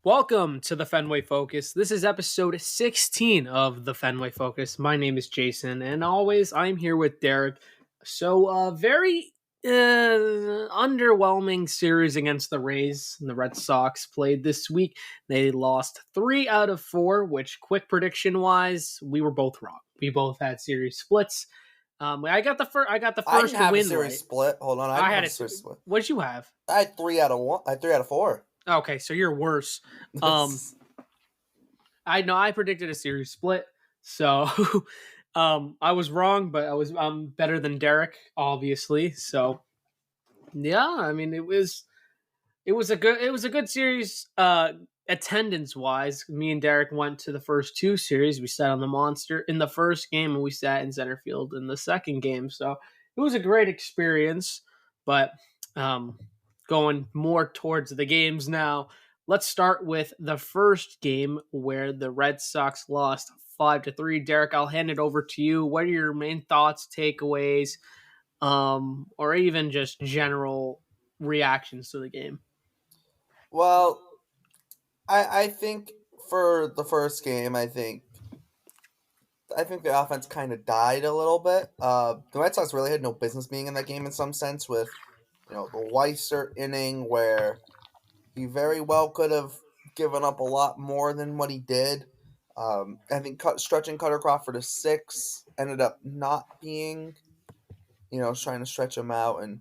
Welcome to the Fenway Focus. This is episode 16 of the Fenway Focus. My name is Jason, and always I'm here with Derek. So, very underwhelming series against the Rays. The Red Sox played this week. They lost 3 out of 4, which, quick prediction wise, we were both wrong. We both had series splits. I got the I first didn't have a win series right. split. Hold on, I I didn't had have a a. series split. What'd you have? I had 3 out of 1. I had 3 out of 4. Okay, so you're worse. I know I predicted a series split, so I was wrong, but I'm better than Derek, obviously. So yeah, I mean it was a good series attendance wise. Me and Derek went to the first 2 series. We sat on the monster in the first game, and we sat in center field in the second game. So it was a great experience. But um, going more towards the games now, let's start with the first game where the Red Sox lost 5-3. Derek, I'll hand it over to you. What are your main thoughts, takeaways, or even just general reactions to the game? Well, I think for the first game, I think the offense kind of died a little bit. The Red Sox really had no business being in that game in some sense, with the Weiser inning where he very well could have given up a lot more than what he did. I think stretching Cutter Crawford to 6 ended up not being, trying to stretch him out and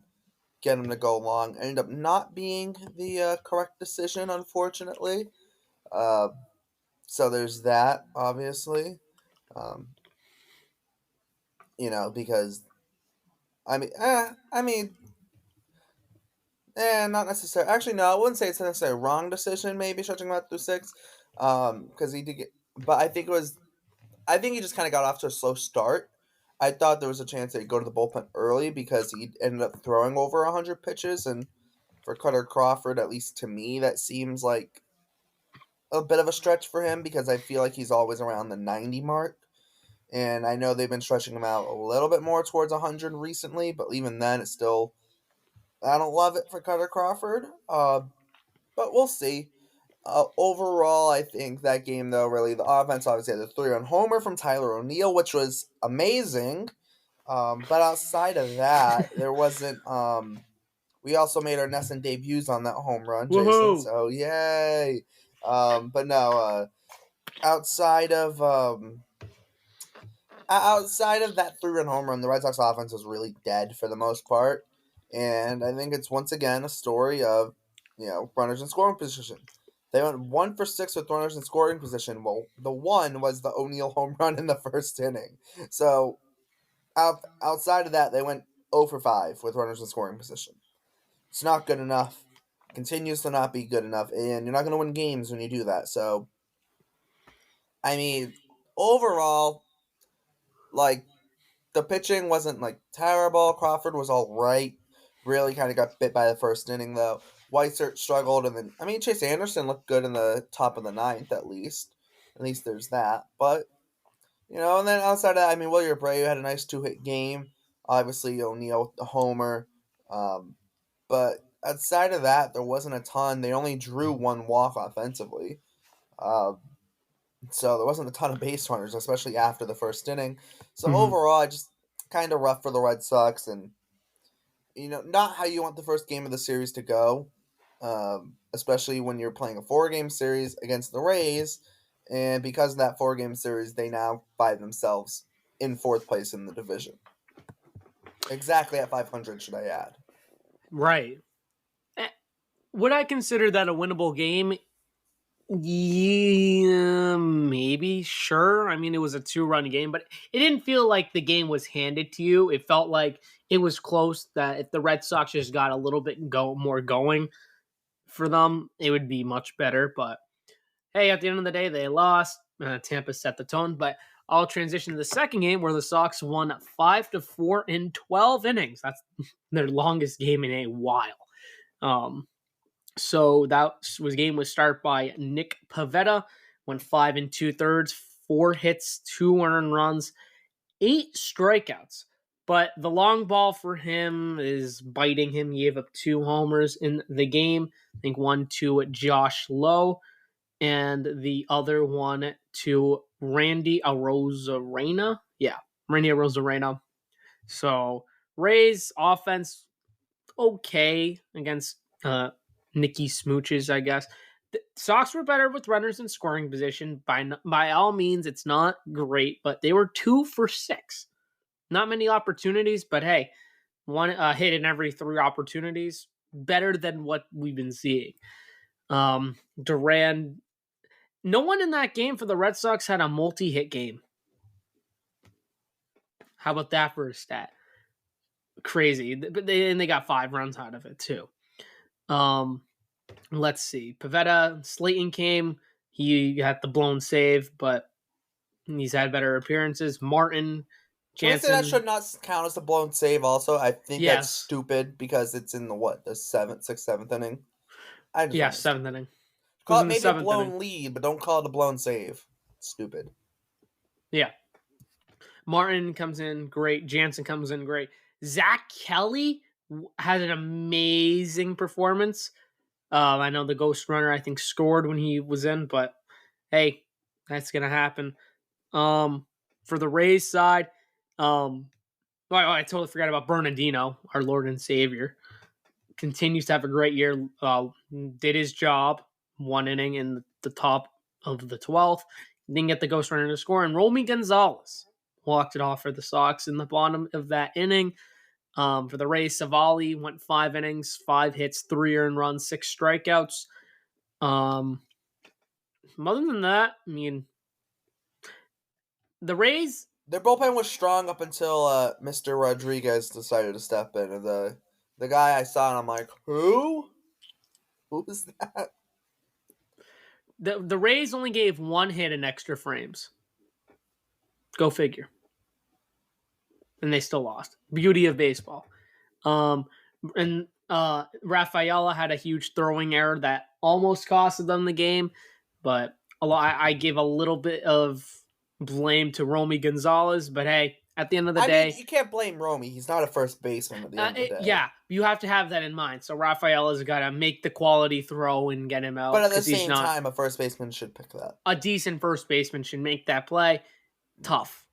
get him to go long. Ended up not being the correct decision, unfortunately. Uh, so there's that, obviously. Um, because not necessarily. Actually, no, I wouldn't say it's necessarily a wrong decision. Maybe stretching him out through 6, because he did get. But I think it was. I think he just kind of got off to a slow start. I thought there was a chance that he'd go to the bullpen early because he ended up throwing over 100 pitches, and for Cutter Crawford, at least to me, that seems like a bit of a stretch for him because I feel like he's always around the 90 mark. And I know they've been stretching him out a little bit more towards 100 recently, but even then, it's still. I don't love it for Cutter Crawford, but we'll see. Overall, I think that game, though, really, the offense obviously had a 3-run homer from Tyler O'Neill, which was amazing. But outside of that, there wasn't. We also made our Nesson debuts on that home run, Jason. Woohoo! So yay! But no, outside of outside of that 3-run home run, the Red Sox offense was really dead for the most part, and I think it's once again a story of runners in scoring position. They went 1 for 6 with runners in scoring position. Well, the one was the O'Neill home run in the first inning. So outside of that, they went 0 for 5 with runners in scoring position. It's not good enough. Continues to not be good enough, and you're not going to win games when you do that. So, I mean, overall, like, the pitching wasn't like terrible. Crawford was all right. Really kind of got bit by the first inning though. Weiser struggled, and then Chase Anderson looked good in the top of the ninth at least. At least there's that. But and then outside of that, William Abreu had a nice 2-hit game. Obviously, O'Neill with the homer. But outside of that, there wasn't a ton. They only drew 1 walk offensively. Uh, so there wasn't a ton of base runners, especially after the first inning. So Mhm. overall, just kind of rough for the Red Sox, and not how you want the first game of the series to go, especially when you're playing a 4-game series against the Rays. And because of that 4-game series, they now find themselves in 4th place in the division. Exactly at 500, should I add? Right. Would I consider that a winnable game? Yeah, maybe. Sure. I mean, it was a 2-run game, but it didn't feel like the game was handed to you. It felt like it was close. That if the Red Sox just got a little bit more going for them, it would be much better. But hey, at the end of the day, they lost. Tampa set the tone. But I'll transition to the second game where the Sox won 5-4 in 12 innings. That's their longest game in a while. So that game was start by Nick Pivetta, went 5 2/3, 4 hits, 2 earned runs, 8 strikeouts. But the long ball for him is biting him. He gave up 2 homers in the game. I think 1 to Josh Lowe. and the other one to Randy Arozarena. Yeah, Randy Arozarena. So Rays offense okay against Nicky Smooches, I guess. The Sox were better with runners in scoring position. By all means, it's not great, but they were 2 for 6. Not many opportunities, but hey, one hit in every 3 opportunities. Better than what we've been seeing. Duran, no one in that game for the Red Sox had a multi-hit game. How about that for a stat? Crazy. But they got 5 runs out of it too. Let's see. Pivetta, Slayton came. He had the blown save, but he's had better appearances. Martin, Can we say that Jansen. should not count as a blown save also? I think that's Yes. stupid because it's in the 7th inning? I just Yeah, find it 7th stupid. inning. It was Call it in the maybe a 7th blown inning. lead, but don't call it a blown save. Stupid. Yeah. Martin comes in great. Jansen comes in great. Zach Kelly had an amazing performance. I know the ghost runner, I think, scored when he was in, but hey, that's going to happen. For the Rays side, I totally forgot about Bernardino, our Lord and Savior. Continues to have a great year. Did his job, 1 inning in the top of the 12th. Didn't get the ghost runner to score. And Romy Gonzalez walked it off for the Sox in the bottom of that inning. For the Rays, Savali went 5 innings, 5 hits, 3 earned runs, 6 strikeouts. Other than that, I mean, the Rays. Their bullpen was strong up until Mr. Rodriguez decided to step in. And the guy I saw, and I'm like, who? Who is that? The Rays only gave 1 hit in extra frames. Go figure. And they still lost. Beauty of baseball. And Rafaela had a huge throwing error that almost costed them the game, but I give a little bit of blame to Romy Gonzalez. But hey, at the end of the day, you can't blame Romy. He's not a first baseman at the end of the day. Yeah, you have to have that in mind. So Rafaela's got to make the quality throw and get him out. But at the same time, a first baseman should pick that. A decent first baseman should make that play. Tough.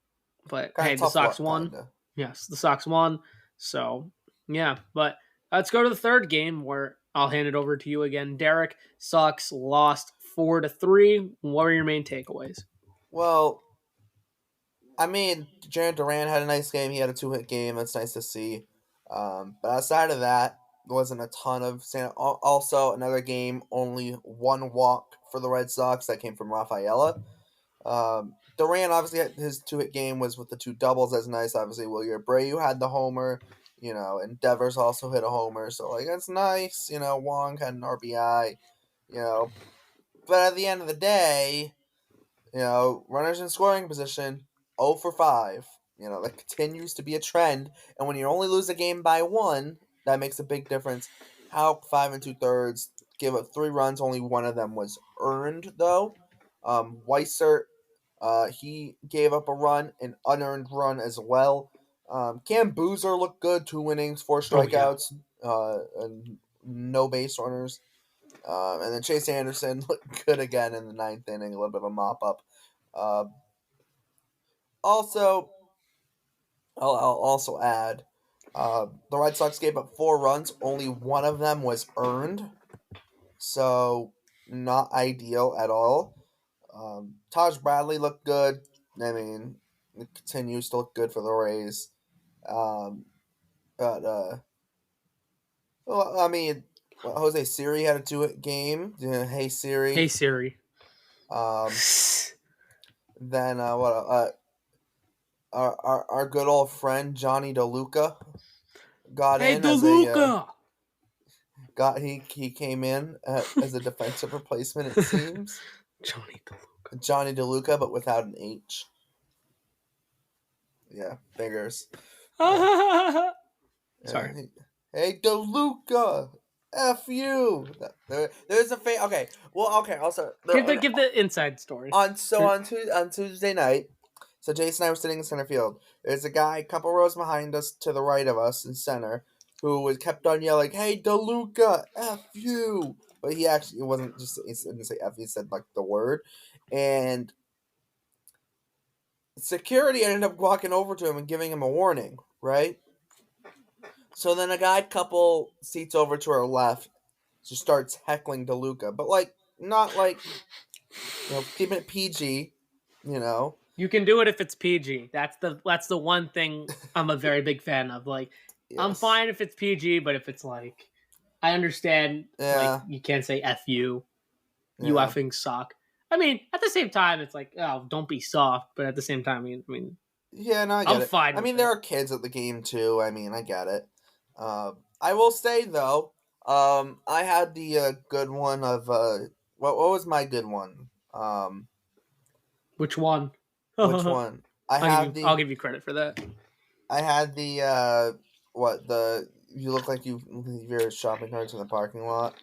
But kinda hey, the Sox won. Kinda. Yes, the Sox won. So, yeah. But let's go to the third game where I'll hand it over to you again. Derek, Sox lost 4-3. What are your main takeaways? Well, I mean, Jared Duran had a nice game. He had a 2-hit game. That's nice to see. But outside of that, there wasn't a ton of... Also, another game, only 1 walk for the Red Sox. That came from Rafaela. Duran, obviously, his 2-hit game was with the 2 doubles. That's nice. Obviously, Wilyer Abreu had the homer. And Devers also hit a homer. So, that's nice. Wong had an RBI. But at the end of the day, runners in scoring position, 0 for 5. That continues to be a trend. And when you only lose a game by 1, that makes a big difference. How 5 2/3 give up 3 runs, only 1 of them was earned, though. Weissert, he gave up a run, an unearned run as well. Cam Boozer looked good, 2 innings, 4 strikeouts, and no base runners. And then Chase Anderson looked good again in the 9th inning, a little bit of a mop-up. Also, I'll also add, the Red Sox gave up 4 runs. Only 1 of them was earned. So, not ideal at all. Taj Bradley looked good. I mean, it continues to look good for the Rays. Jose Siri had a 2-hit game. Hey Siri. Hey Siri. Then our good old friend Johnny Deluca got in Deluca! He came in as a defensive replacement, it seems. Johnny Deluca, but without an H. Yeah, fingers. Sorry. Hey, Deluca! F you! There's a okay. Well, okay. Also, give the inside story. On Tuesday night, so Jason and I were sitting in center field. There's a guy a couple rows behind us to the right of us in center who kept on yelling, "Hey, Deluca, F you!" but he actually, it wasn't just, he didn't say F, he said like the word. And security ended up walking over to him and giving him a warning, right? So then a guy couple seats over to our left just starts heckling Deluca, but like, not like, keeping it PG, you know. You can do it if it's PG. That's the one thing I'm a very big fan of. Like, I'm Yes. fine if it's PG, but if it's like, I understand, like, Yeah. you can't say F you Yeah. effing suck. I mean, at the same time, it's like, oh, don't be soft, but at the same time, I mean, Yeah, no, I I'm get it. fine I with mean, there it. are kids at the game too. I mean, I get it. I will say though, I had the good one of what was my good one? Which one? Which I'll one? I give had you I'll the give you credit for that. I had the what the you look like you leave your shopping carts in the parking lot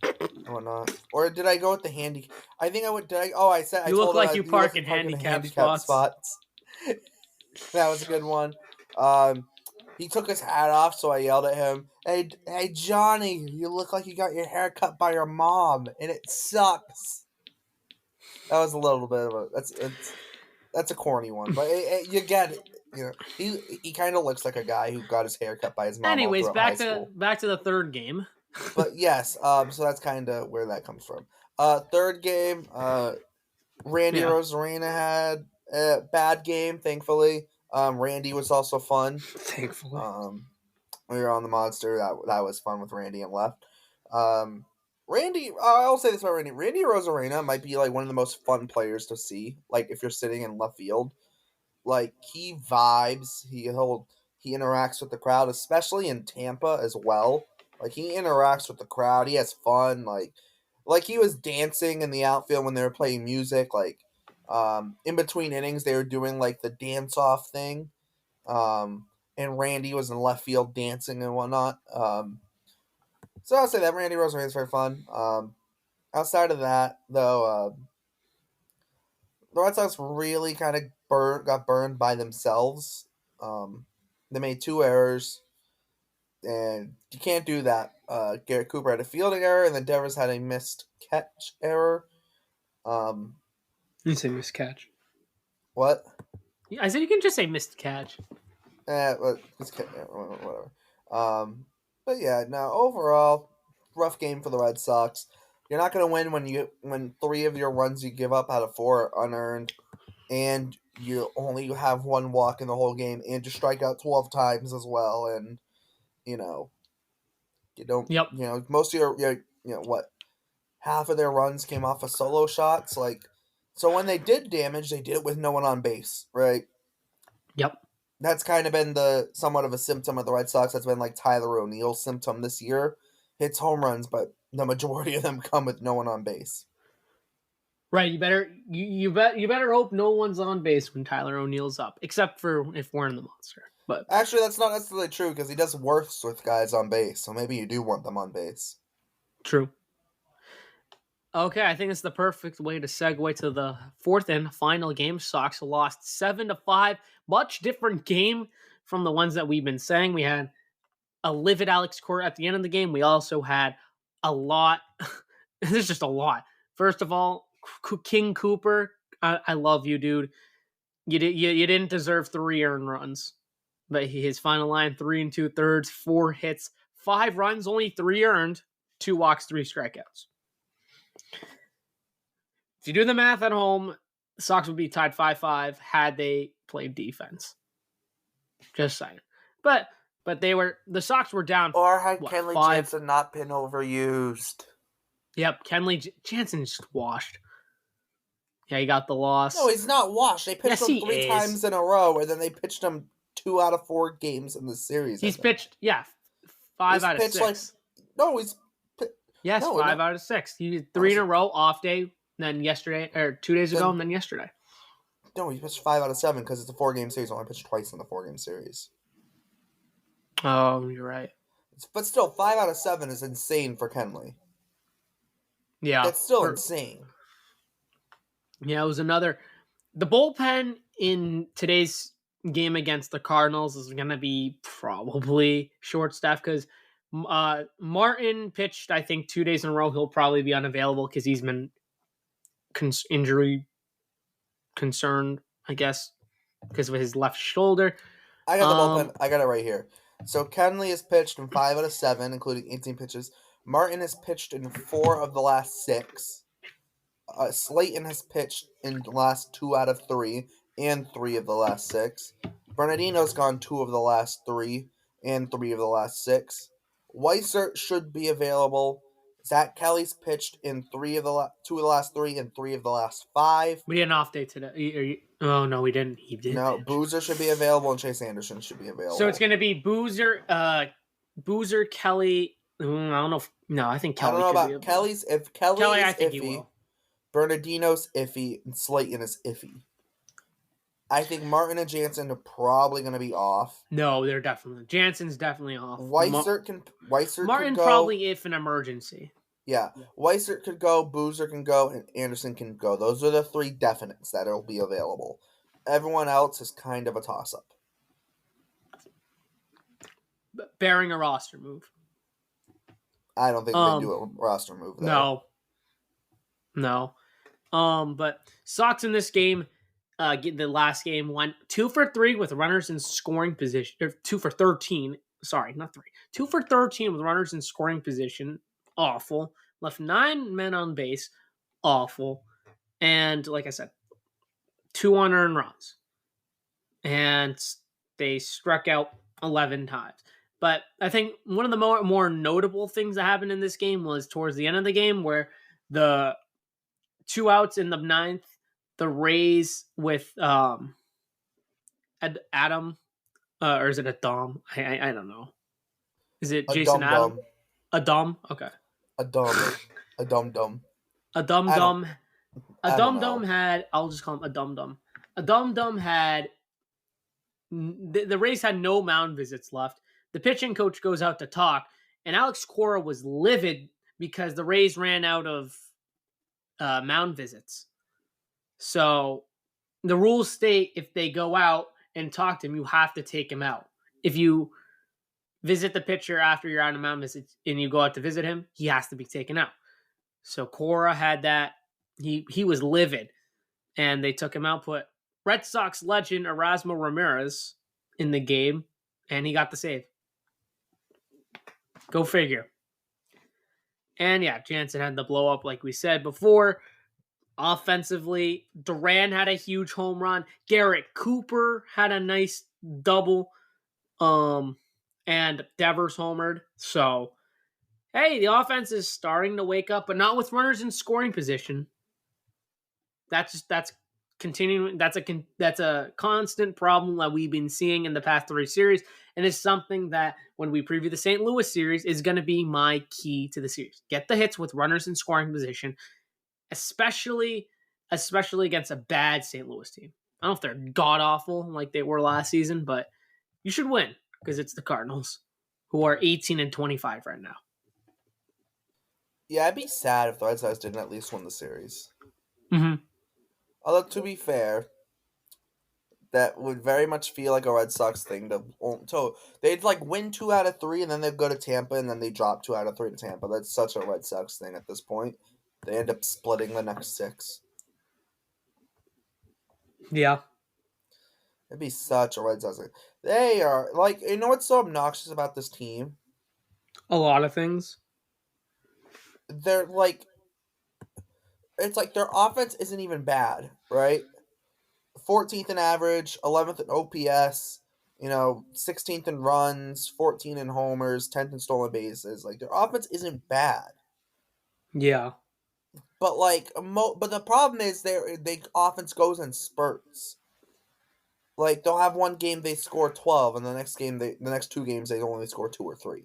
and whatnot. Or did I go with the handy? I think I went. Did I? Oh, I You look told like him you you look park like in you park in the handicap handicap spots. spots. That was a good one. He took his hat off, so I yelled at him, hey, Johnny, you look like you got your hair cut by your mom, and it sucks." That was a little bit of that's a corny one, but you get it. He kind of looks like a guy who got his hair cut by his mom all Anyways, throughout high school. back to the third game. But yes, so that's kind of where that comes from. Third game, Randy Yeah, Rosarena had a bad game, thankfully. Randy was also fun. thankfully. We were on the monster. That was fun with Randy and left. Randy, I'll say this about Randy. Randy Rosarena might be like one of the most fun players to see. Like if you're sitting in left field, like he vibes. He interacts with the crowd, especially in Tampa as well. Like he interacts with the crowd. He has fun. Like he was dancing in the outfield when they were playing music. Like in between innings, they were doing like the dance off thing. And Randy was in left field dancing and whatnot. So I'll say that Randy Rosarena is very fun. Outside of that, though, the Red Sox really kind of got burned by themselves. They made two errors, and you can't do that. Garrett Cooper had a fielding error, and then Devers had a missed catch error. Um, You say missed catch. what? I said you can just say missed catch. Whatever. But yeah, no. Overall, rough game for the Red Sox. You're not going to win when three of your runs you give up out of four are unearned, and you only have one walk in the whole game, and you strike out 12 times as well, and you know you don't. Yep. Most of what half of their runs came off of solo shots. So when they did damage, they did it with no one on base, right? Yep. That's kind of been the somewhat of a symptom of the Red Sox. That's been like Tyler O'Neill's symptom this year. Hits home runs, but the majority of them come with no one on base. Right. You better hope no one's on base when Tyler O'Neill's up, except for if we're in the monster. But Actually, that's not necessarily true because he does worse with guys on base. So maybe you do want them on base. true. Okay, I think it's the perfect way to segue to the fourth and final game. Sox lost 7-5. Much different game from the ones that we've been saying. We had a livid Alex Cora at the end of the game. We also had a lot. There's just a lot. First of all, King Cooper, I love you, dude. You didn't deserve 3 earned runs, but his final line: 3 2/3, 4 hits, 5 runs, only 3 earned, 2 walks, 3 strikeouts. If you do the math at home, the Sox would be tied 5-5 had they played defense. Just saying. But the Sox were down. Or had what, Kenley 5? Jansen not been overused? Yep, Kenley Jansen just washed. Yeah, he got the loss. No, he's not washed. They pitched Yes, him he 3 is. times in a row, and then they pitched him 2 out of 4 games in the series. He's pitched, 5 out of 6. No, he's Yes, no, 5 no. out of 6. He did 3 in a row, off day, then yesterday, or 2 days ago, and then yesterday. No, he pitched 5 out of 7 because it's a 4-game series. Only pitched twice in the 4-game series. Oh, you're right. But still, 5 out of 7 is insane for Kenley. Yeah. That's still insane. Yeah, it was another. The bullpen in today's game against the Cardinals is going to be probably short-staffed because Martin pitched, I think, 2 days in a row. He'll probably be unavailable because he's been injury concerned, I guess, because of his left shoulder. I got the bullpen. Um, I got it right here. So Kenley has pitched in 5 out of 7, including 18 pitches. Martin has pitched in 4 of the last 6. Slayton has pitched in the last 2 out of 3 and 3 of the last 6. Bernardino's gone 2 of the last 3 and 3 of the last 6. Weiser should be available. Zach Kelly's pitched in 2 of the last 3 and 3 of the last 5. we had an off day today. Oh no, we didn't. He did. No, pitch. Boozer should be available and Chase Anderson should be available. So it's going to be Boozer, Kelly. I don't know. I think Kelly. I don't know could about be Kelly's. If Kelly is I think he iffy, will. Bernardino's iffy, and Slayton is iffy. I think Martin and Jansen are probably going to be off. No, they're definitely. Jansen's definitely off. Weiser Martin could go. probably if an emergency. Yeah, Weiser could go, Boozer can go, and Anderson can go. Those are the 3 definites that will be available. Everyone else is kind of a toss-up. Bearing a roster move. I don't think they do a roster move there. No. But Sox in this game, the last game went 2 for 3 with runners in scoring position. Or 2 for 13. Sorry, not 3. 2 for 13 with runners in scoring position. Awful. Left 9 men on base. Awful. And like I said, 2 unearned runs. And they struck out 11 times. But I think one of the more notable things that happened in this game was towards the end of the game where the 2 outs in the 9th, the Rays with Adam, or is it Adam? I don't know. Is it Jason Adam? Adam? Okay. A dum-dum. A dum-dum. A dum-dum had, I'll just call him a dum-dum. A dum-dum had, the Rays had no mound visits left. The pitching coach goes out to talk, and Alex Cora was livid because the Rays ran out of mound visits. So the rules state if they go out and talk to him, you have to take him out. If you visit the pitcher after you're on a mound visit and you go out to visit him, he has to be taken out. So Cora had that. He was livid, and they took him out. Put Red Sox legend Erasmo Ramirez in the game, and he got the save. Go figure. And yeah, Jansen had the blow up like we said before. Offensively, Duran had a huge home run. Garrett Cooper had a nice double. And Devers homered. So, hey, the offense is starting to wake up, but not with runners in scoring position. That's continuing. That's a constant problem that we've been seeing in the past 3 series, and it's something that when we preview the St. Louis series is going to be my key to the series. Get the hits with runners in scoring position, especially against a bad St. Louis team. I don't know if they're god awful like they were last season, but you should win because it's the Cardinals, who are 18-25 right now. Yeah, I'd be sad if the Red Sox didn't at least win the series. Mm-hmm. Although, to be fair, that would very much feel like a Red Sox thing to they'd win 2 out of 3 and then they'd go to Tampa and then they drop 2 out of 3 to Tampa. That's such a Red Sox thing at this point. They end up splitting the next 6. Yeah. It'd be such a Red Sox thing. They are you know what's so obnoxious about this team? A lot of things. They're it's their offense isn't even bad, right? 14th in average, 11th in OPS, 16th in runs, 14 in homers, 10th in stolen bases. Their offense isn't bad. Yeah. But but the problem is their offense goes in spurts. They'll have one game they score 12, and the next 2 games they only score 2 or 3.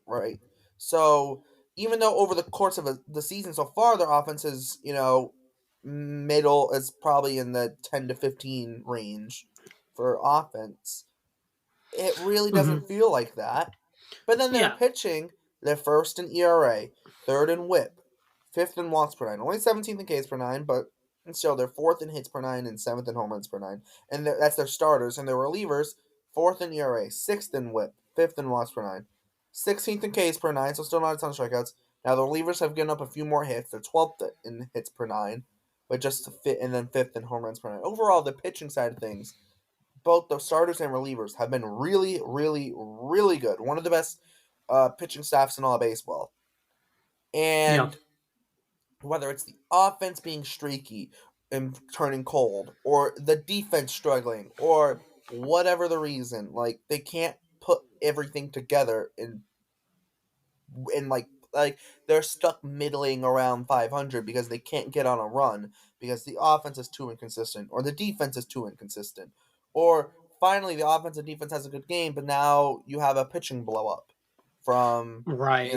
Right? So even though over the course of the season so far their offense is, middle is probably in the 10 to 15 range for offense, it really doesn't feel like that. But then they're pitching, they're first in ERA, third in WHIP, fifth in walks per 9, only 17th in Ks per 9, but still they're fourth in hits per 9 and 7th in home runs per 9. And that's their starters, and their relievers, fourth in ERA, sixth in WHIP, fifth in walks per 9. 16th in Ks per nine, so still not a ton of strikeouts. Now the relievers have given up a few more hits. They're 12th in hits per nine, but just to fit, and then 5th in home runs per nine. Overall, the pitching side of things, both the starters and relievers have been really, really, really good. One of the best pitching staffs in all of baseball. Yeah. And whether it's the offense being streaky and turning cold, or the defense struggling, or whatever the reason, like they can't put everything together in like they're stuck middling around 500 because they can't get on a run because the offense is too inconsistent or the defense is too inconsistent, or finally the offense and defense has a good game but now you have a pitching blow up from Right.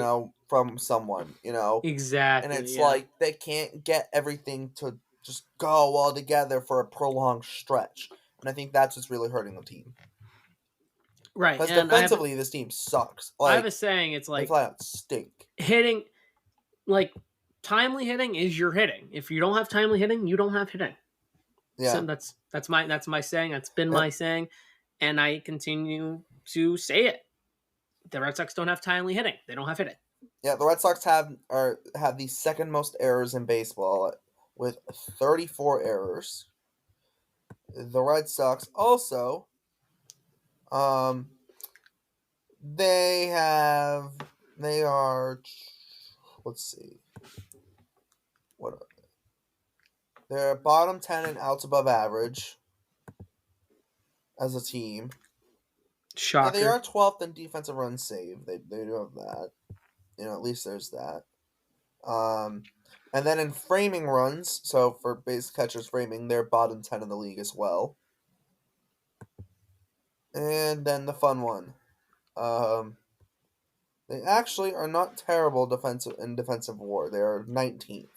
from someone, and Exactly. it's Yeah. like they can't get everything to just go all together for a prolonged stretch, and I think that's what's really hurting the team Right. because And defensively this team sucks. I have a Like saying. It's they like flat out stink. hitting, like timely hitting is your hitting. If you don't have timely hitting, you don't have hitting. So Yeah. that's my saying. That's been Yeah. my saying, and I continue to say it. The Red Sox don't have timely hitting. They don't have hitting. Yeah, the Red Sox have the second most errors in baseball with 34 errors. The Red Sox also um they have they are let's see. What are they? They're bottom 10 and outs above average as a team. Now they Shocker. are 12th in defensive runs saved. They do have that. At least there's that. Um, and then in framing runs, so for base catchers framing, they're bottom 10 in the league as well. And then the fun one. Um, they actually are not terrible defensive war. They are 19th.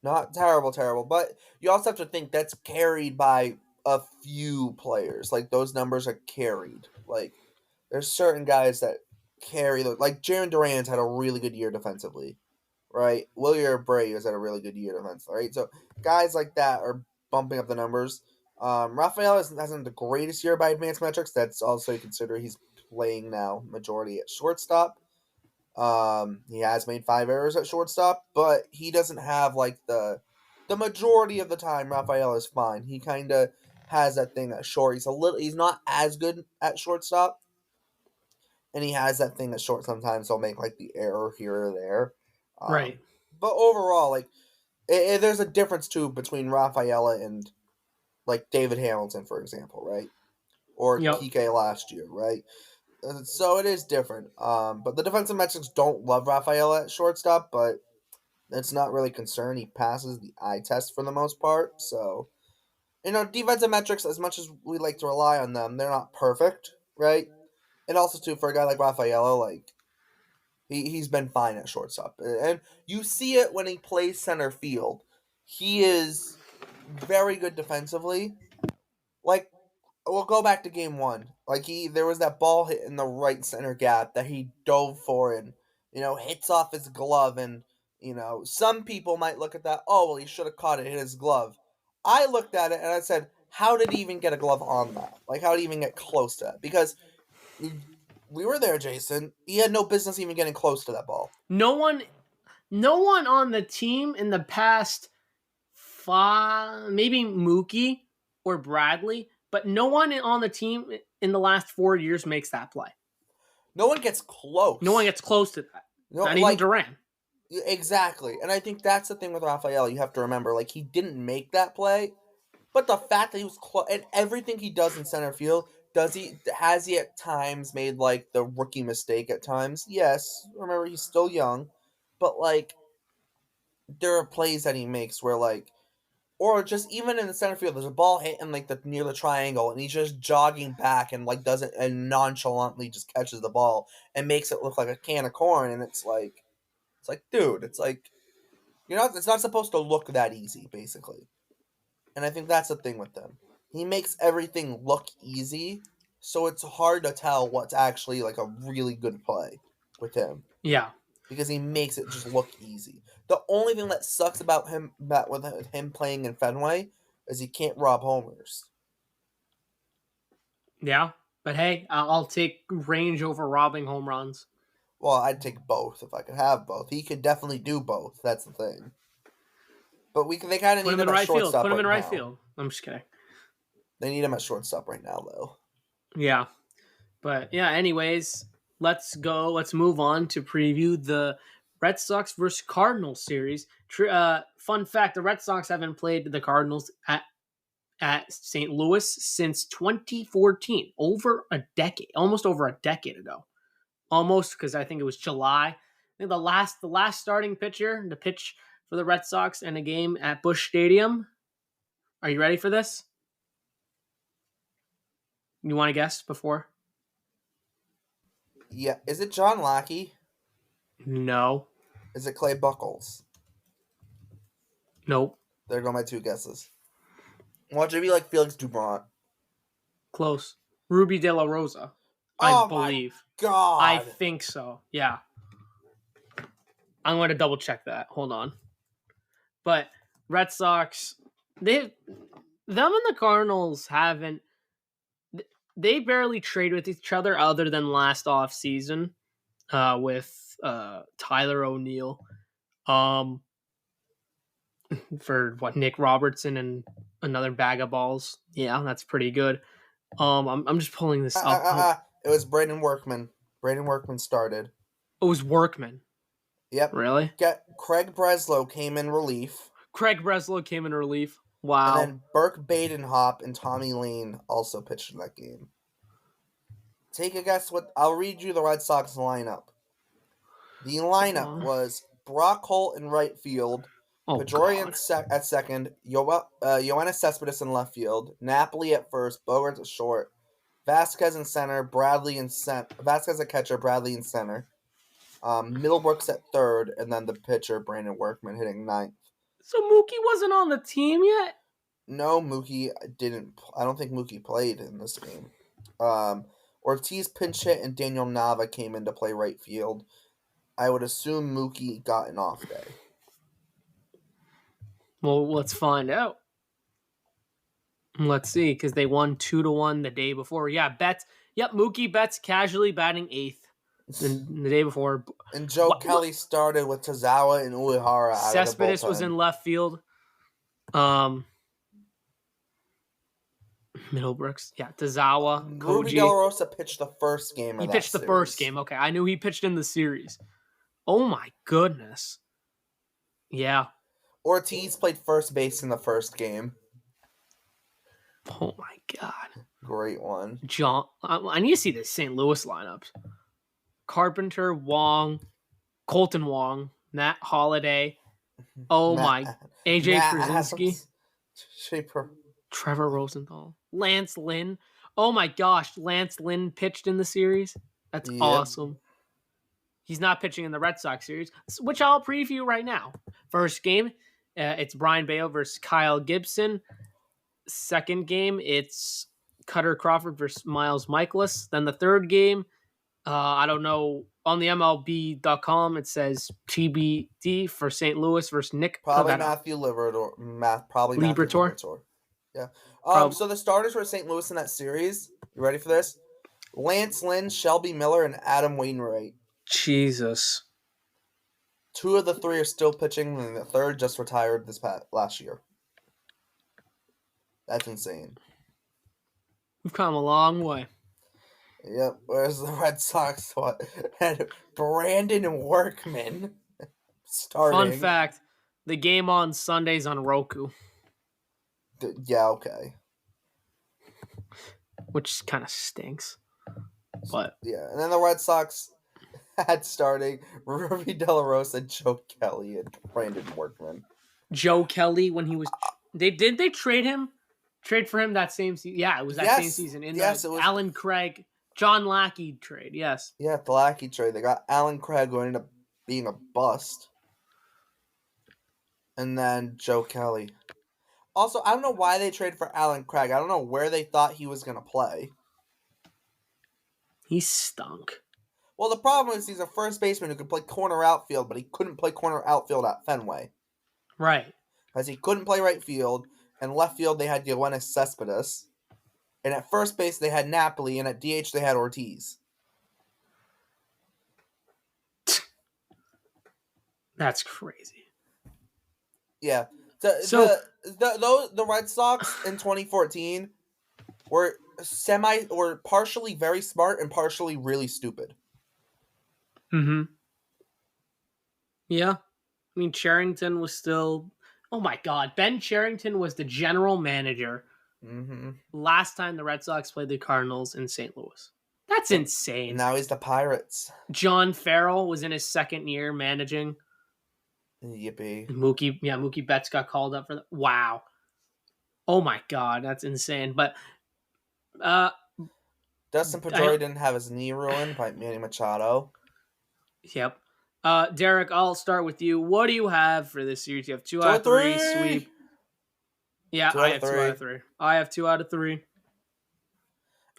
Not terrible, terrible, but you also have to think that's carried by a few players. Like those numbers are carried. Like there's certain guys that carry those. Like Jaron Duran's had a really good year defensively, right? William Bray has had a really good year defensively, right? So guys like that are bumping up the numbers. Rafael hasn't the greatest year by advanced metrics. That's also consider he's playing now majority at shortstop. He has made 5 errors at shortstop, but he doesn't have like the majority of the time. Rafael is fine. He kind of has that thing at short. He's not as good at shortstop, and he has that thing at short. Sometimes he'll make like the error here or there. Right. But overall, like there's a difference too between Rafaela and like David Hamilton, for example, right? Or Yep. Kike last year, right? So it is different. But the defensive metrics don't love Rafaela at shortstop, but that's not really concerned. He passes the eye test for the most part. So, defensive metrics, as much as we like to rely on them, they're not perfect, right? And also, too, for a guy like Rafaela, like, he's been fine at shortstop. And you see it when he plays center field. He is very good defensively. Like, we'll go back to game one. Like there was that ball hit in the right center gap that he dove for and hits off his glove, and some people might look at that. Oh well, he should have caught it, hit his glove. I looked at it and I said, how did he even get a glove on that? Like how did he even get close to that? Because we were there, Jason. He had no business even getting close to that ball. No one, no one on the team in the past five, maybe Mookie or Bradley, but no one on the team in the last 4 years makes that play. No one gets close. No one gets close to that. No, Not even like Duran. exactly. And I think that's the thing with Rafael. You have to remember, like he didn't make that play. But the fact that he was close, and everything he does in center field, has he at times made like the rookie mistake at times? Yes. Remember, he's still young, but like there are plays that he makes where like, or just even in the center field, there's a ball hitting like the near the triangle, and he's just jogging back and like doesn't and nonchalantly just catches the ball and makes it look like a can of corn, and it's like, dude, it's like it's not supposed to look that easy, basically. And I think that's the thing with him. He makes everything look easy, so it's hard to tell what's actually like a really good play with him Yeah. because he makes it just look easy. The only thing that sucks about him with him playing in Fenway is he can't rob homers. Yeah. But hey, I'll take range over robbing home runs. Well, I'd take both if I could have both. He could definitely do both. That's the thing. But they kind of Put need him in him at right field. shortstop Put him in right right now. field. I'm just kidding. They need him at shortstop right now, though. Yeah. But yeah, anyways, let's go. Let's move on to preview the Red Sox versus Cardinals series. Fun fact: the Red Sox haven't played the Cardinals at St. Louis since 2014, over a decade, almost over a decade ago. Almost, because I think it was July. I think the last starting pitcher to pitch for the Red Sox in a game at Busch Stadium. Are you ready for this? You want to guess before? Yeah. Is it John Lackey? No. Is it Clay Buchholz? Nope. There go my two guesses. Watch it be like Felix Dubron. Close. Ruby De La Rosa. I Oh my believe. god! I think so. Yeah. I'm going to double check that. Hold on. But Red Sox, them and the Cardinals haven't. They barely trade with each other other than last off season, with Tyler O'Neill, for Nick Robertson and another bag of balls. Yeah, that's pretty good. I'm just pulling this up. It was Braden Workman. Braden Workman started. It was Workman. Yep. Really? Craig Breslow came in relief. Craig Breslow came in relief. Wow. And then Burke Badenhop and Tommy Lane also pitched in that game. Take a guess what... I'll read you the Red Sox lineup. The lineup was Brock Holt in right field, Pedroia at second, Yoenis Cespedes in left field, Napoli at first, Bogarts at short, Vasquez in center, Vasquez at catcher, Bradley in center, Middlebrooks at third, and then the pitcher, Brandon Workman, hitting ninth. So Mookie wasn't on the team yet? No, Mookie didn't. I don't think Mookie played in this game. Ortiz pinch hit and Daniel Nava came in to play right field. I would assume Mookie got an off day. Well, let's find out. Let's see, because they won 2-1 the day before. Yeah, Betts. Yep, Mookie Betts casually batting eighth the day before. And Joe Kelly started with Tazawa and Uehara out of the bullpen. Cespedes was in left field. Middlebrooks. Yeah, Tazawa. Koji. Ruby De La Rosa pitched the first game of He pitched the first game. Okay, I knew he pitched in the series. Oh my goodness. Yeah. Ortiz played first base in the first game. Oh my god. Great one. John, I need to see the St. Louis lineups. Carpenter, Wong, Colton Wong, Matt Holliday. Oh my. AJ Krasinski. Trevor Rosenthal. Lance Lynn. Oh my gosh. Lance Lynn pitched in the series. That's awesome. He's not pitching in the Red Sox series, which I'll preview right now. First game, it's Brian Bale versus Kyle Gibson. Second game, it's Cutter Crawford versus Miles Michaelis. Then the third game, I don't know. On the MLB.com, it says TBD for St. Louis versus Nick. Probably Matthew Liberatore. Liberatore. Yeah. So the starters for St. Louis in that series, you ready for this? Lance Lynn, Shelby Miller, and Adam Wainwright. Jesus. Two of the three are still pitching, and the third just retired last year. That's insane. We've come a long way. Yep. Whereas the Red Sox had Brandon Workman starting. Fun fact: the game on Sundays on Roku. Yeah. Okay. Which kind of stinks. But yeah, and then the Red Sox had starting Ruby De La Rosa, Joe Kelly, and Brandon Workman. Joe Kelly, when he was, they trade him, trade for him that same season. Yeah, it was that same season in the Alan Craig, John Lackey trade. Yes. Yeah, the Lackey trade. They got Alan Craig, who ended up being a bust, and then Joe Kelly. Also, I don't know why they traded for Alan Craig. I don't know where they thought he was going to play. He stunk. Well, the problem is he's a first baseman who could play corner outfield, but he couldn't play corner outfield at Fenway. Right. Because he couldn't play right field, and left field they had Yoenis Cespedes. And at first base, they had Napoli, and at DH, they had Ortiz. That's crazy. Yeah. The Red Sox in 2014 were partially very smart and partially really stupid. Mm-hmm. Yeah. I mean, Cherington was still... Oh my God. Ben Cherington was the general manager last time the Red Sox played the Cardinals in St. Louis. That's insane. Now he's the Pirates. John Farrell was in his second year managing. Yippee. Mookie Betts got called up for that. Wow. Oh my God, that's insane. But Dustin Pedroia didn't have his knee ruined by Manny Machado. Yep. Derek, I'll start with you. What do you have for this series? You have 2 out of 3 sweep. Yeah, I have 2 out of 3. I have 2 out of 3.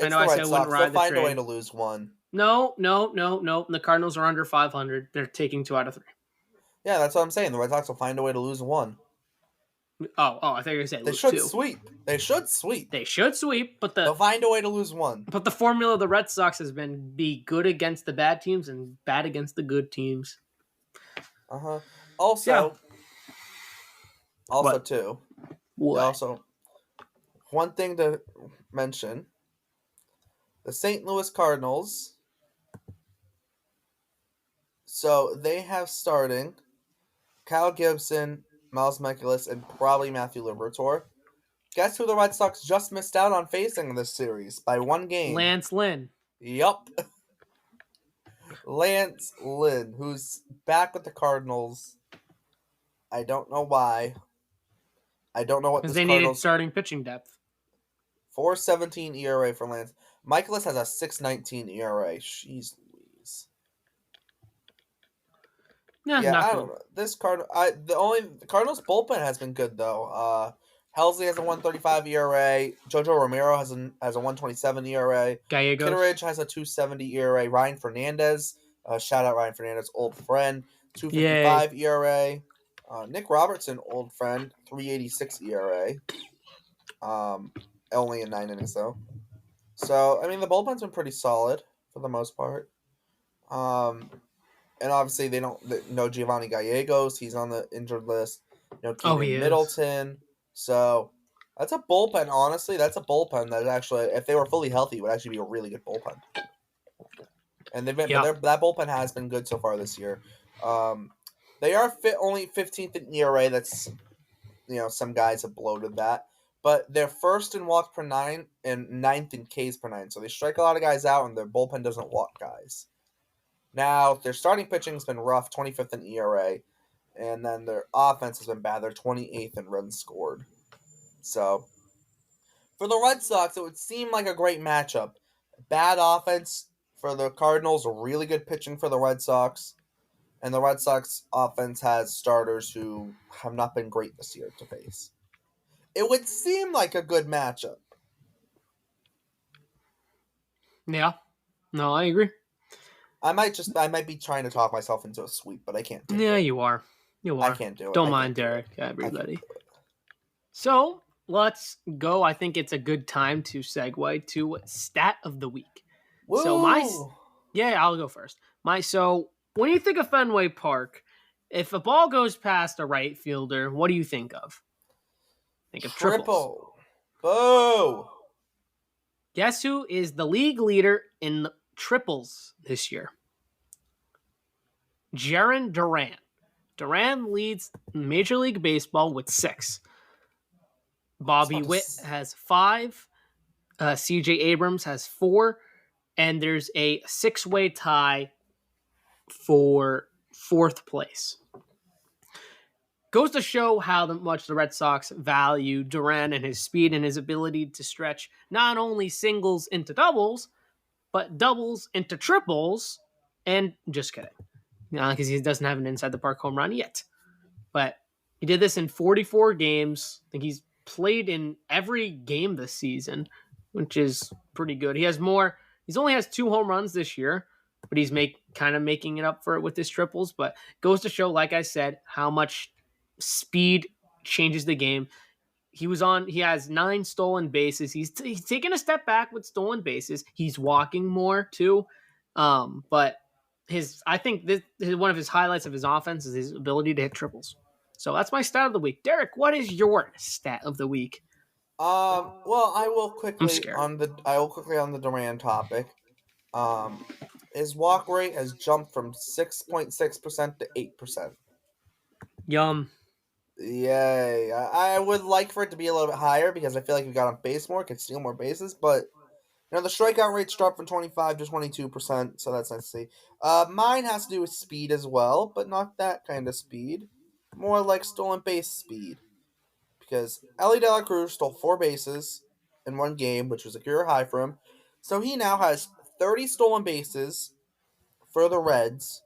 I know I said I wouldn't ride the train. They'll find a way to lose one. No. The Cardinals are under 500. They're taking 2 out of 3. Yeah, that's what I'm saying. The Red Sox will find a way to lose one. Oh, I thought you were saying they should sweep. They should sweep, but they'll find a way to lose one. But the formula of the Red Sox has been be good against the bad teams and bad against the good teams. Also, what? too. What? Also, one thing to mention: the St. Louis Cardinals. So they have starting Kyle Gibson, Miles Mikolas, and probably Matthew Liberatore. Guess who the Red Sox just missed out on facing in this series by 1 game? Lance Lynn. Yup. Lance Lynn, who's back with the Cardinals. I don't know why. I don't know what this Because they needed starting pitching depth. 4.17 ERA for Lance. Mikolas has a 6.19 ERA. Jeez Louise. Yeah, I don't know. This the Cardinals bullpen has been good though. Helsley has a 1.35 ERA. Jojo Romero has a 1.27 ERA. Gallegos. Kitteridge has a 2.70 ERA. Ryan Fernandez, shout out Ryan Fernandez, old friend, 2.55 ERA. Nick Robertson, old friend, 3.86 ERA. Only in 9 innings though. So I mean the bullpen's been pretty solid for the most part. And obviously they no Giovanni Gallegos. He's on the injured list. No Keegan Middleton. So that's a bullpen. Honestly, that's a bullpen that actually, if they were fully healthy, would actually be a really good bullpen. And they've been that bullpen has been good so far this year. They are only 15th in ERA. That's some guys have bloated that, but they're first in walks per 9 and 9th in Ks per 9. So they strike a lot of guys out, and their bullpen doesn't walk guys. Now, their starting pitching has been rough, 25th in ERA, and then their offense has been bad. They're 28th in runs scored. So, for the Red Sox, it would seem like a great matchup. Bad offense for the Cardinals, really good pitching for the Red Sox, and the Red Sox offense has starters who have not been great this year to face. It would seem like a good matchup. Yeah. No, I agree. I might be trying to talk myself into a sweep, but I can't do it. Yeah, you are. I can't do it. Don't mind Derek, everybody. So, let's go. I think it's a good time to segue to Stat of the Week. Woo! So I'll go first. So when you think of Fenway Park, if a ball goes past a right fielder, what do you think of? Think of triples. Boo! Guess who is the league leader in triples this year? Jarren Duran. Duran leads Major League Baseball with 6. Bobby Witt has 5. C.J. Abrams has 4. And there's a 6-way tie for 4th place. Goes to show how much the Red Sox value Duran and his speed and his ability to stretch not only singles into doubles, but doubles into triples. And just kidding. Because he doesn't have an inside the park home run yet. But he did this in 44 games. I think he's played in every game this season, which is pretty good. He only has 2 home runs this year, but he's kind of making it up for it with his triples. But goes to show, like I said, how much speed changes the game. He has 9 stolen bases. He's taking a step back with stolen bases. He's walking more too. But I think one of his highlights of his offense is his ability to hit triples. So that's my stat of the week. Derek, what is your stat of the week? Well, I'm scared. I will quickly on the Duran topic. His walk rate has jumped from 6.6% to 8%. Yum. Yay! I would like for it to be a little bit higher because I feel like we got on base more, could steal more bases, but the strikeout rate's dropped from 25 to 22%, so that's nice to see. Mine has to do with speed as well, but not that kind of speed. More like stolen base speed. Because Ellie De La Cruz stole 4 bases in one game, which was a career high for him. So he now has 30 stolen bases for the Reds,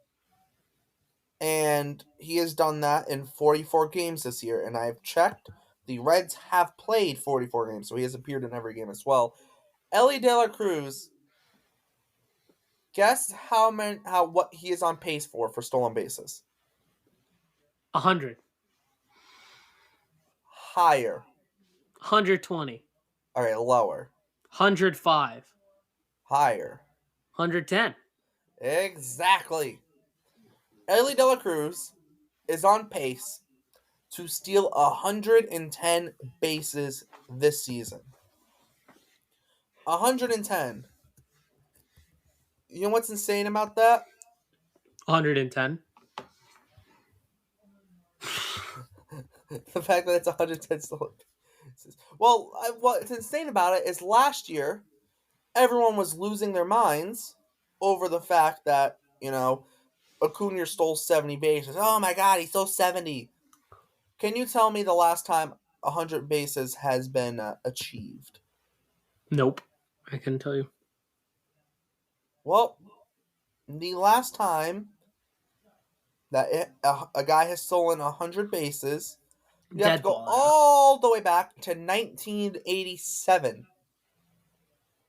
and he has done that in 44 games this year. And I've checked, the Reds have played 44 games, so he has appeared in every game as well. Ellie De La Cruz, guess what he is on pace for stolen bases? 100. Higher. 120. All right, lower. 105. Higher. 110. Exactly. Ellie De La Cruz is on pace to steal 110 bases this season. 110. You know what's insane about that? 110. The fact that it's 110 stolen bases. Well, what's insane about it is last year, everyone was losing their minds over the fact that, Acuna stole 70 bases. Oh my god, he stole 70. Can you tell me the last time 100 bases has been achieved? Nope. I couldn't tell you. Well, the last time that a guy has stolen 100 bases, you have to go all the way back to 1987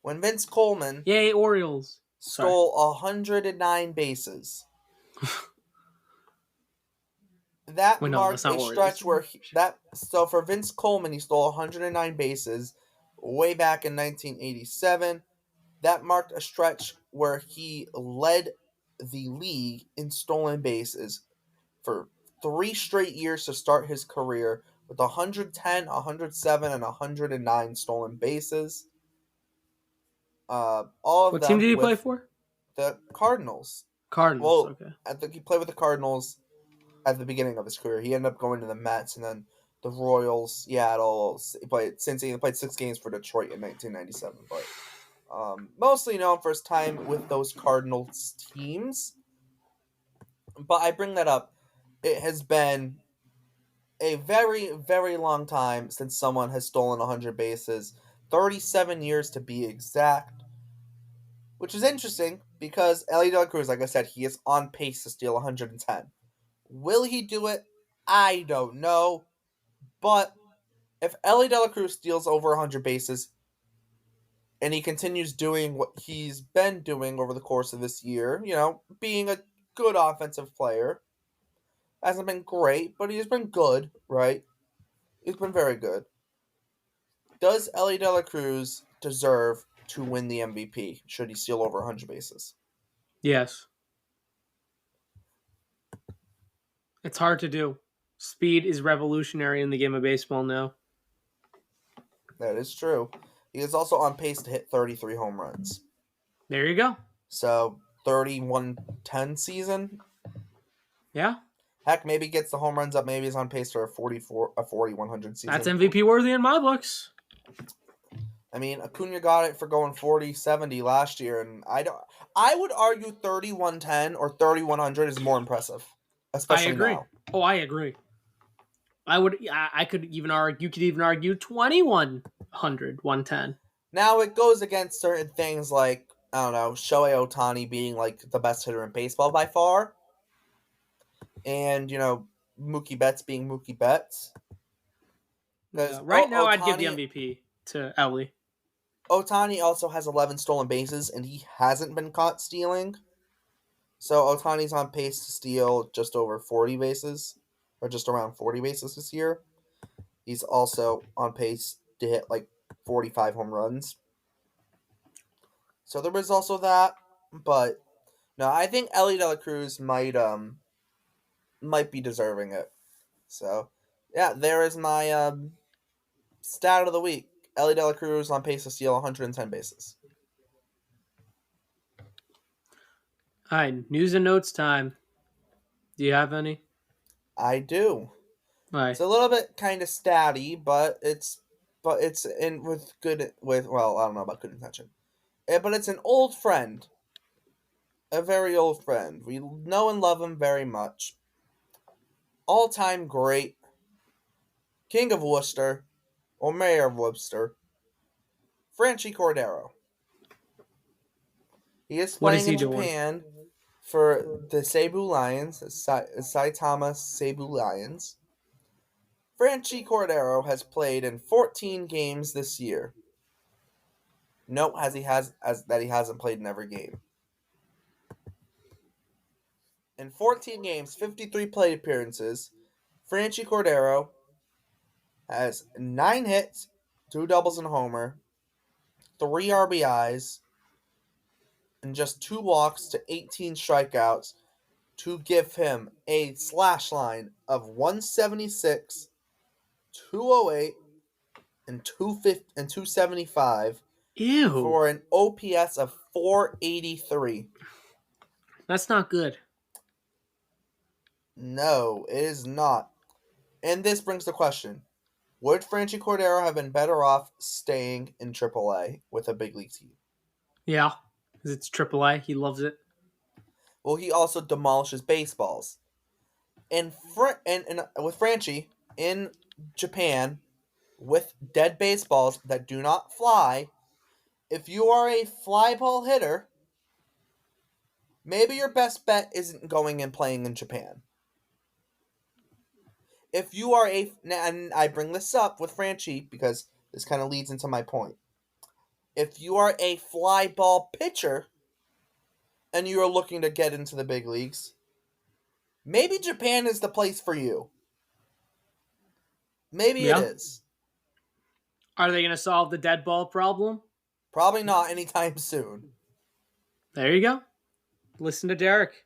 when Vince Coleman Yay, Orioles. stole 109 bases. That marked a stretch where so for Vince Coleman, he stole 109 bases way back in 1987. That marked a stretch where he led the league in stolen bases for 3 straight years to start his career with 110, 107, and 109 stolen bases. All of what them team did he with play for? the Cardinals. Cardinals, Well, okay. I think he played with the Cardinals at the beginning of his career. He ended up going to the Mets and then the Royals, Seattle. He played 6 games for Detroit in 1997, but mostly known for his time with those Cardinals teams. But I bring that up. It has been a very, very long time since someone has stolen 100 bases. 37 years to be exact. Which is interesting because Ellie De La Cruz, like I said, he is on pace to steal 110. Will he do it? I don't know. But if Ellie De La Cruz steals over 100 bases and he continues doing what he's been doing over the course of this year, being a good offensive player, hasn't been great, but he's been good, right? He's been very good. Does Ellie De La Cruz deserve to win the MVP should he steal over 100 bases? Yes. It's hard to do. Speed is revolutionary in the game of baseball now. That is true. He is also on pace to hit 33 home runs. There you go. So 31-10 season. Yeah. Heck, maybe gets the home runs up. Maybe he's on pace for a 40-100 season. That's MVP worthy in my books. I mean, Acuna got it for going 40-70 last year, and I would argue 31-10 or 30-100 is more impressive, especially I agree. now. Oh, I agree. I could even argue. You could even argue 2100, 110. Now it goes against certain things like, I don't know, Shohei Ohtani being like the best hitter in baseball by far, and Mookie Betts being Mookie Betts. Yeah, right now, I'd give the MVP to Ellie. Ohtani also has 11 stolen bases, and he hasn't been caught stealing. So Ohtani's on pace to steal just over 40 bases, or just around 40 bases this year. He's also on pace to hit like 45 home runs. So there was also that, but no, I think Ellie De La Cruz might be deserving it. So yeah, there is my stat of the week. Ellie De La Cruz on pace to steal 110 bases. All right, news and notes time. Do you have any? I do. All It's right. a little bit kind of statty, but it's in with good with well, I don't know about good intention. But it's an old friend, a very old friend. We know and love him very much. All time great, King of Worcester, or Mayor of Worcester, Franchi Cordero. He is What is playing he in doing? Japan for the Seibu Lions, Saitama Seibu Lions. Franchi Cordero has played in 14 games this year. Note as he has as that he hasn't played in every game. In 14 games, 53 plate appearances, Franchi Cordero has 9 hits, 2 doubles and a homer, 3 RBIs, and just 2 walks to 18 strikeouts to give him a slash line of 176, 208, and 275 Ew. for an OPS of 483. That's not good. No, it is not. And this brings the question: would Franchi Cordero have been better off staying in AAA with a big league team? Yeah, because it's AAA. He loves it. Well, he also demolishes baseballs. And with Franchi in Japan with dead baseballs that do not fly, if you are a fly ball hitter, maybe your best bet isn't going and playing in Japan. If you are and I bring this up with Franchi because this kind of leads into my point. If you are a fly ball pitcher and you are looking to get into the big leagues, maybe Japan is the place for you. Maybe it Yeah. is. Are they going to solve the dead ball problem? Probably not anytime soon. There you go. Listen to Derek.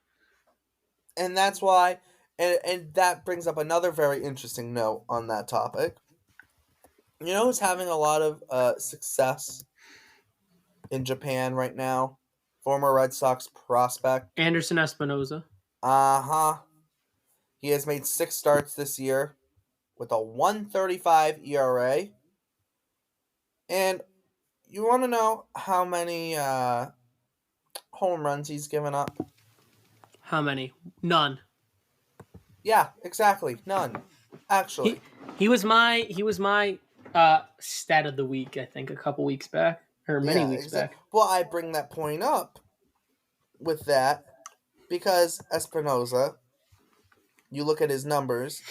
And that's why, and that brings up another very interesting note on that topic. You know who's having a lot of success in Japan right now? Former Red Sox prospect. Anderson Espinoza. Uh huh. He has made 6 starts this year with a 135 ERA. And you want to know how many home runs he's given up? How many? None. Yeah, exactly. None. Actually. He he was my stat of the week. I think a couple weeks back or many Yeah, weeks exactly. back. Well, I bring that point up with that because Espinoza, you look at his numbers,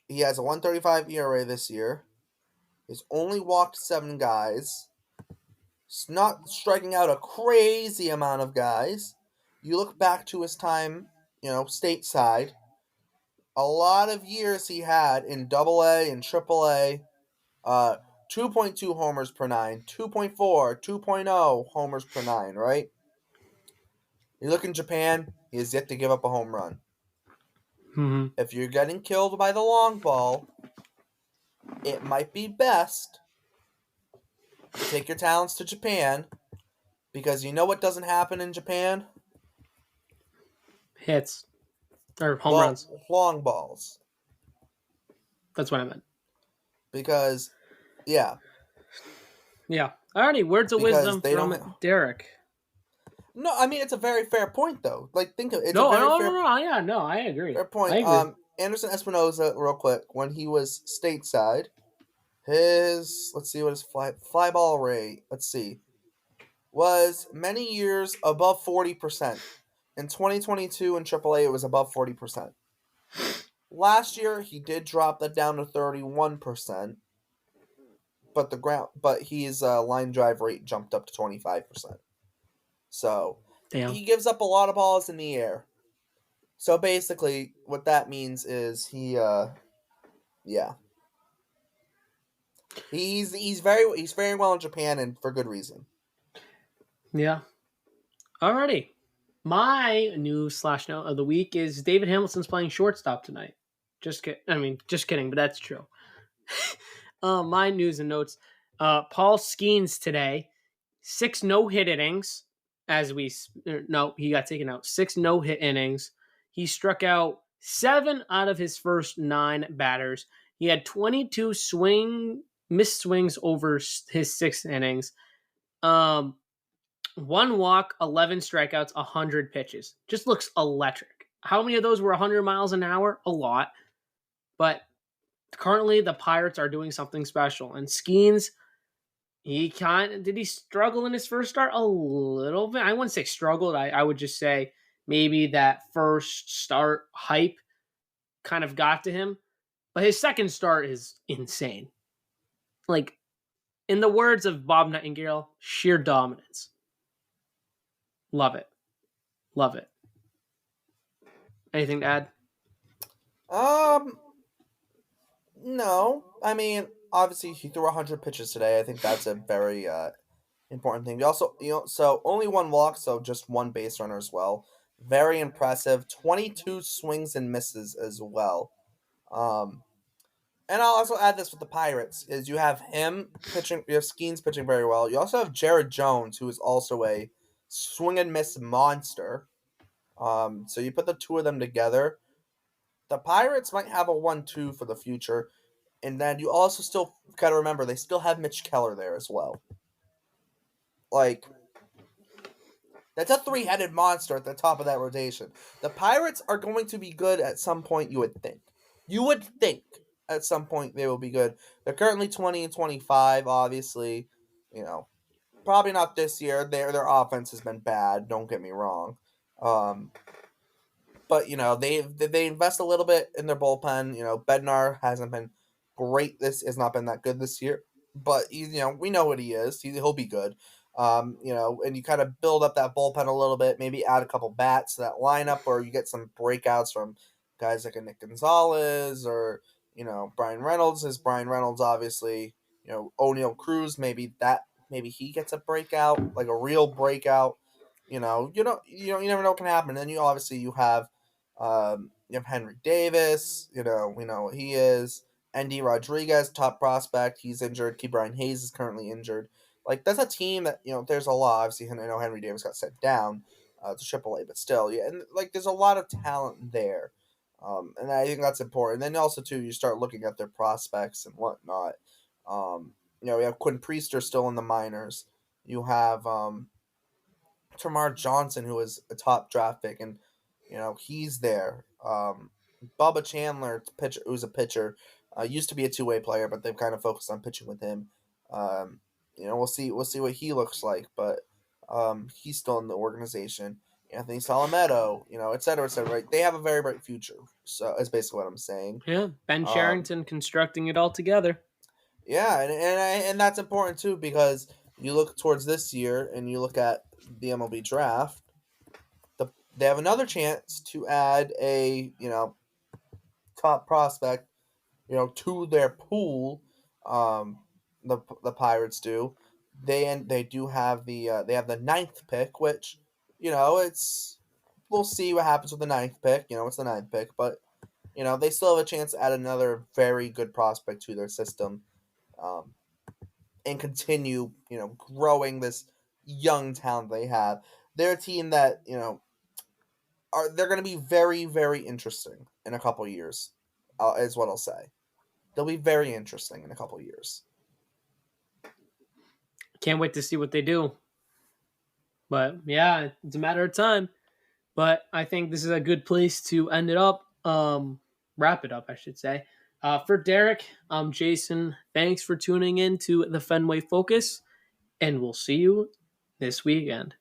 he has a 135 ERA this year. He's only walked 7 guys. He's not striking out a crazy amount of guys. You look back to his time, stateside, a lot of years he had in Double A and Triple A. 2.2 homers per nine, 2.4, 2.0 homers per nine, right? You look in Japan, he has yet to give up a home run. Mm-hmm. If you're getting killed by the long ball, it might be best to take your talents to Japan because you know what doesn't happen in Japan? Hits or home Well, runs. long balls. That's what I meant. Because, yeah, Yeah. Alrighty. Words of because wisdom they don't. from Derek. No, I mean it's a very fair point though. Like think of it's a No, very no, no, fair no. Yeah, no. I agree. fair point. I agree. Anderson Espinoza, real quick, when he was stateside, his let's see what his fly ball rate. Let's see, was many years above 40%. In 2022 in AAA, it was above 40%. Last year, he did drop that down to 31%, but his line drive rate jumped up to 25%. So Damn. he gives up a lot of balls in the air. So basically, what that means is yeah. He's very well in Japan, and for good reason. Yeah. Alrighty. My news slash note of the week is David Hamilton's playing shortstop tonight. Just kidding, but that's true. My news and notes. Paul Skeens today, 6 no-hit innings. No, he got taken out. 6 no-hit innings. He struck out 7 out of his first 9 batters. He had 22 missed swings over his 6 innings. 1 walk, 11 strikeouts, 100 pitches. Just looks electric. How many of those were 100 miles an hour? A lot. But currently, the Pirates are doing something special. And Skeens, did he struggle in his first start? A little bit. I wouldn't say struggled. I would just say maybe that first start hype kind of got to him. But his second start is insane. Like, in the words of Bob Nightingale, sheer dominance. Love it. Love it. Anything to add? No. I mean, obviously he threw 100 pitches today. I think that's a very important thing. Also, so only 1 walk, so just 1 base runner as well. Very impressive. 22 swings and misses as well. And I'll also add this with the Pirates is you have him pitching, you have Skeens pitching very well. You also have Jared Jones, who is also a swing and miss monster. So you put the two of them together. The Pirates might have a 1-2 for the future. And then you also still got to remember they still have Mitch Keller there as well. Like, that's a 3-headed monster at the top of that rotation. The Pirates are going to be good at some point, you would think. You would think at some point they will be good. They're currently 20 and 25, obviously. Probably not this year. Their offense has been bad, don't get me wrong. But they invest a little bit in their bullpen. Bednar hasn't been great. This has not been that good this year, but we know what he is. He'll be good. And you kind of build up that bullpen a little bit. Maybe add a couple bats to that lineup, or you get some breakouts from guys like a Nick Gonzalez or Brian Reynolds. Is Brian Reynolds obviously O'Neal Cruz? Maybe he gets a breakout, like a real breakout. You never know what can happen. And then you have Henry Davis. We know what he is. Andy Rodriguez, top prospect. He's injured. Key Brian Hayes is currently injured. Like, that's a team that, there's a lot. Obviously, I know Henry Davis got sent down to AAA, but still, yeah. And, there's a lot of talent there. And I think that's important. And then also, too, you start looking at their prospects and whatnot. We have Quinn Priester still in the minors. You have Tamar Johnson, who is a top draft pick, and he's there. Bubba Chandler, who's a pitcher, used to be a 2-way player, but they've kind of focused on pitching with him. We'll see what he looks like, but he's still in the organization. Anthony Salametto, et cetera, et cetera. Right? They have a very bright future. So that's basically what I'm saying. Yeah, Ben Sherrington constructing it all together. Yeah, and that's important too, because you look towards this year and you look at the MLB draft. They have another chance to add a top prospect to their pool. The Pirates do. They do have they have the 9th pick, which we'll see what happens with the 9th pick. It's the 9th pick, but they still have a chance to add another very good prospect to their system, and continue growing this young talent they have. They're a team that they're going to be very, very interesting in a couple years, is what I'll say. They'll be very interesting in a couple years. Can't wait to see what they do. But yeah, it's a matter of time. But I think this is a good place to end it up. Wrap it up, I should say. For Derek, I'm Jason. Thanks for tuning in to the Fenway Focus, and we'll see you this weekend.